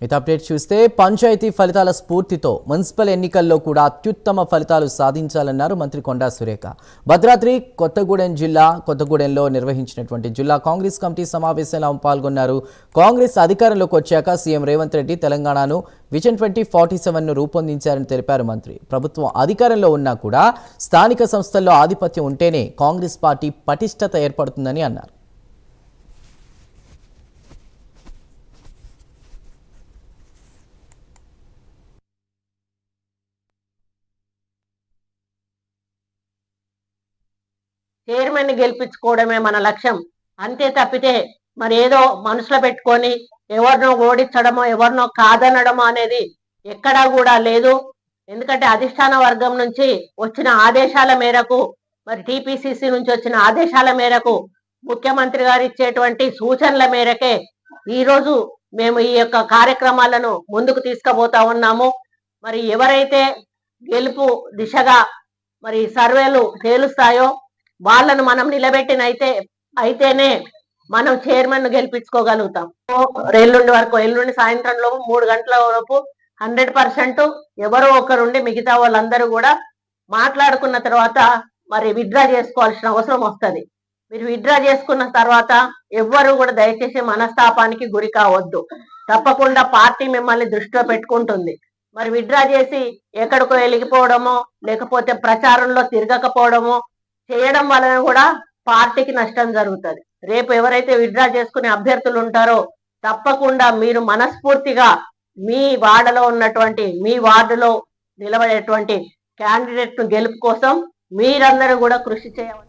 మిగతా అప్డేట్ చూస్తే పంచాయతీ ఫలితాల స్ఫూర్తితో మున్సిపల్ ఎన్నికల్లో కూడా అత్యుత్తమ ఫలితాలు సాధించాలన్నారు మంత్రి కొండా సురేఖ. భద్రాద్రి కొత్తగూడెంలో నిర్వహించినటువంటి జిల్లా కాంగ్రెస్ కమిటీ సమావేశంలో పాల్గొన్నారు. కాంగ్రెస్ అధికారంలోకి వచ్చాక సీఎం రేవంత్ రెడ్డి తెలంగాణను విజన్ 2047ను రూపొందించారని తెలిపారు మంత్రి. ప్రభుత్వం అధికారంలో ఉన్నా కూడా స్థానిక సంస్థల్లో ఆధిపత్యం ఉంటేనే కాంగ్రెస్ పార్టీ పటిష్టత ఏర్పడుతుందని అన్నారు. చైర్మన్ గెలిపించుకోవడమే మన లక్ష్యం. అంతే తప్పితే మరి ఏదో మనసులో పెట్టుకొని ఎవరినో ఓడించడమో ఎవరినో కాదనడమో అనేది ఎక్కడా కూడా లేదు. ఎందుకంటే అధిష్టాన వర్గం నుంచి వచ్చిన ఆదేశాల మేరకు, మరి టిపిసిసి నుంచి వచ్చిన ఆదేశాల మేరకు, ముఖ్యమంత్రి గారు ఇచ్చేటువంటి సూచనల మేరకే ఈరోజు మేము ఈ యొక్క కార్యక్రమాలను ముందుకు తీసుకుపోతా ఉన్నాము. మరి ఎవరైతే గెలుపు దిశగా మరి సర్వేలు తేలుస్తాయో వాళ్ళను మనం అయితేనే మనం చైర్మన్ గెలిపించుకోగలుగుతాం. ఎల్లుండి సాయంత్రం లోపు 3 గంటల లోపు 100% ఎవరో ఒకరుండి మిగతా వాళ్ళందరూ కూడా మాట్లాడుకున్న తర్వాత మరి విత్డ్రా చేసుకోవాల్సిన అవసరం వస్తుంది. మీరు విత్డ్రా చేసుకున్న తర్వాత ఎవ్వరు కూడా దయచేసి మనస్తాపానికి గురి కావద్దు. తప్పకుండా పార్టీ మిమ్మల్ని దృష్టిలో పెట్టుకుంటుంది. మరి విత్డ్రా చేసి ఎక్కడికో వెలిగిపోవడమో లేకపోతే ప్రచారంలో తిరగకపోవడమో చేయడం వలన కూడా పార్టీకి నష్టం జరుగుతుంది. రేపు ఎవరైతే విత్డ్రా చేసుకునే అభ్యర్థులు ఉంటారో తప్పకుండా మీరు మనస్ఫూర్తిగా మీ వార్డులో నిలబడేటువంటి క్యాండిడేట్ ను గెలుపు కోసం మీరందరూ కూడా కృషి చేయాలి.